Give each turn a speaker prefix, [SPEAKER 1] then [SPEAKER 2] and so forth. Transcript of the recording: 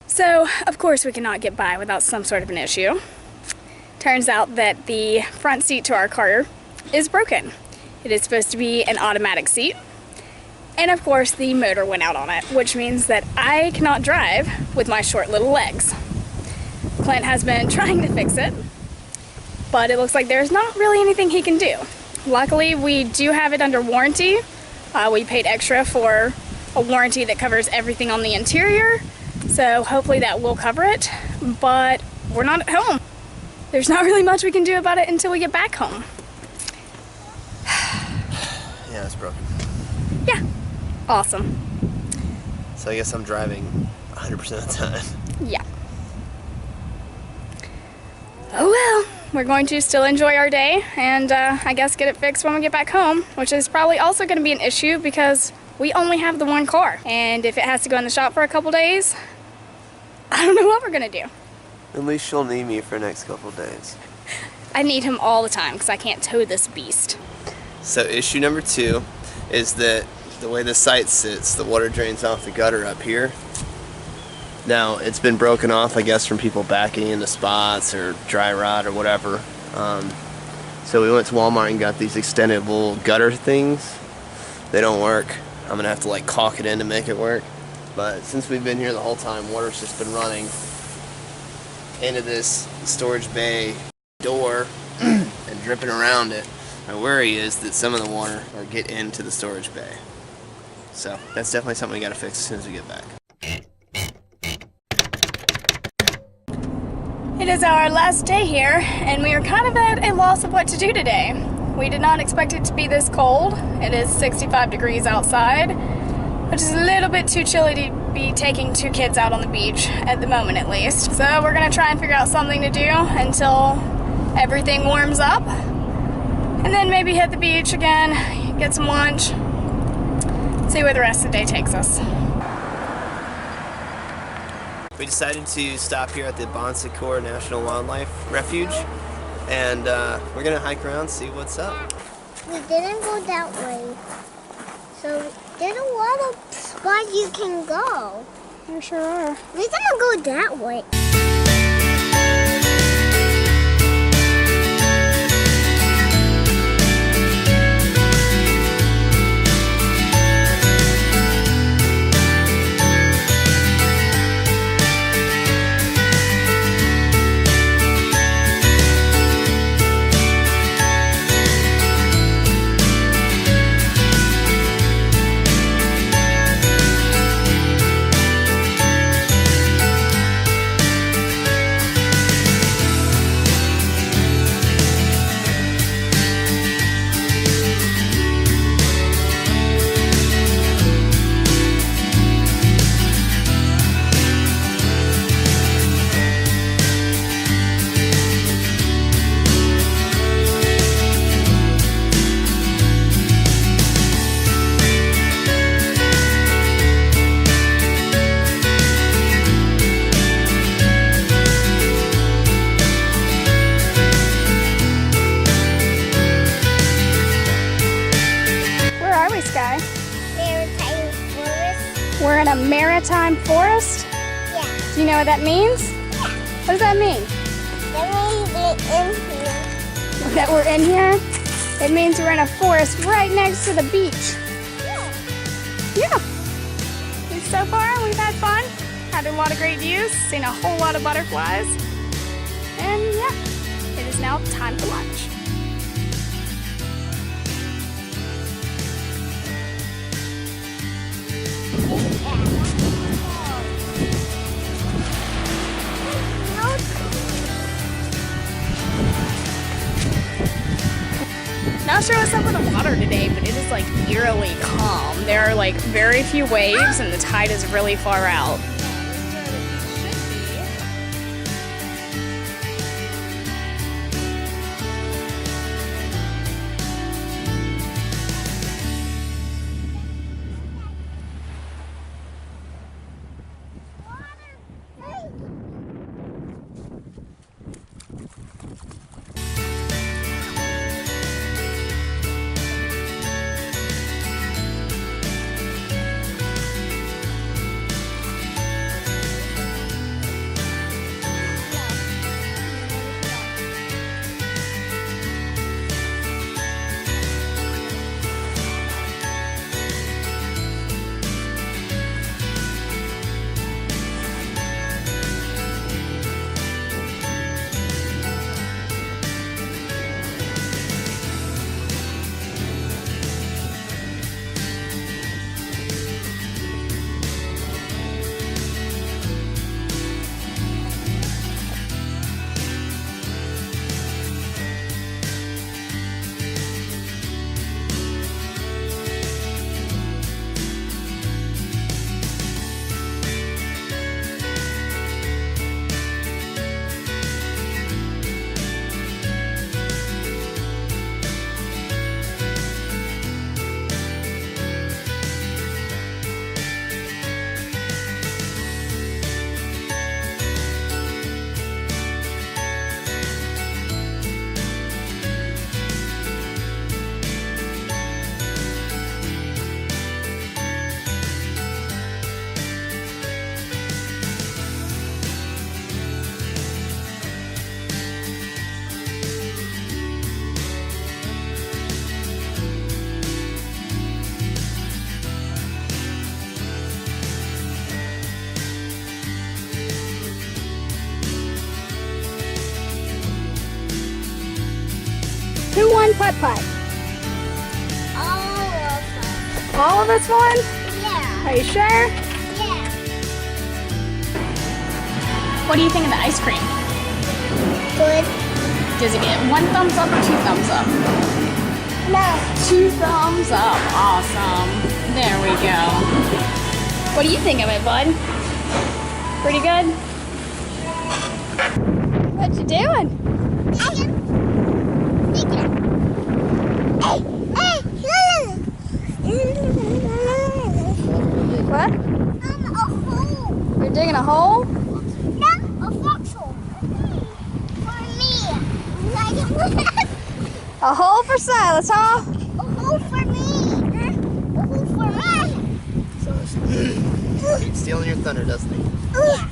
[SPEAKER 1] So, of course, we cannot get by without some sort of an issue. Turns out that the front seat to our car is broken. It is supposed to be an automatic seat. And of course, the motor went out on it, which means that I cannot drive with my short little legs. Clint has been trying to fix it, but it looks like there's not really anything he can do. Luckily, we do have it under warranty. We paid extra for a warranty that covers everything on the interior. So hopefully that will cover it, but we're not at home. There's not really much we can do about it until we get back home.
[SPEAKER 2] Yeah, it's broken.
[SPEAKER 1] Yeah, awesome.
[SPEAKER 2] So I guess I'm driving 100% of the time.
[SPEAKER 1] Yeah. Oh well, we're going to still enjoy our day and I guess get it fixed when we get back home, which is probably also going to be an issue because we only have the one car. And if it has to go in the shop for a couple days, I don't know what we're gonna do.
[SPEAKER 2] At least she'll need me for the next couple of days.
[SPEAKER 1] I need him all the time because I can't tow this beast.
[SPEAKER 2] So issue number 2 is that the way the site sits, the water drains off the gutter up here. Now, it's been broken off, I guess, from people backing into spots or dry rot or whatever. So we went to Walmart and got these extendable gutter things. They don't work. I'm gonna have to like caulk it in to make it work. But since we've been here the whole time, water's just been running into this storage bay door and dripping around it. My worry is that some of the water will get into the storage bay. So that's definitely something we gotta fix as soon as we get back.
[SPEAKER 1] It is our last day here and we are kind of at a loss of what to do today. We did not expect it to be this cold. It is 65 degrees outside, which is a little bit too chilly to be taking 2 kids out on the beach, at the moment at least. So we're gonna try and figure out something to do until everything warms up. And then maybe hit the beach again, get some lunch, see where the rest of the day takes us.
[SPEAKER 2] We decided to stop here at the Bon Secours National Wildlife Refuge. And we're gonna hike around, see what's up.
[SPEAKER 3] We didn't go that way. So there's a lot of spots you can go.
[SPEAKER 1] There sure are.
[SPEAKER 3] We're gonna go that way.
[SPEAKER 1] We're in a maritime forest?
[SPEAKER 3] Yeah.
[SPEAKER 1] Do you know what that means?
[SPEAKER 3] Yeah.
[SPEAKER 1] What does that mean?
[SPEAKER 3] That means we're in here.
[SPEAKER 1] That we're in here? It means we're in a forest right next to the beach. Yeah. And so far, we've had fun, had a lot of great views, seen a whole lot of butterflies, and yeah, it is now time for lunch. Not sure what's up with the water today, but it is like eerily calm. There are like very few waves and the tide is really far out. won putt-putt?
[SPEAKER 3] All of them.
[SPEAKER 1] All of us won?
[SPEAKER 3] Yeah.
[SPEAKER 1] Are you sure?
[SPEAKER 3] Yeah.
[SPEAKER 1] What do you think of the ice cream?
[SPEAKER 3] Good.
[SPEAKER 1] Does it get 1 thumbs up or 2 thumbs up?
[SPEAKER 3] No.
[SPEAKER 1] 2 thumbs up. Awesome. There we go. What do you think of it, bud? Pretty good? What you doing? What?
[SPEAKER 3] A hole.
[SPEAKER 1] You're digging a hole?
[SPEAKER 3] No, a foxhole. For me. Like
[SPEAKER 1] A hole for Silas, huh?
[SPEAKER 3] a hole for me. A hole for me.
[SPEAKER 2] So he's stealing your thunder, doesn't he?
[SPEAKER 3] Yeah.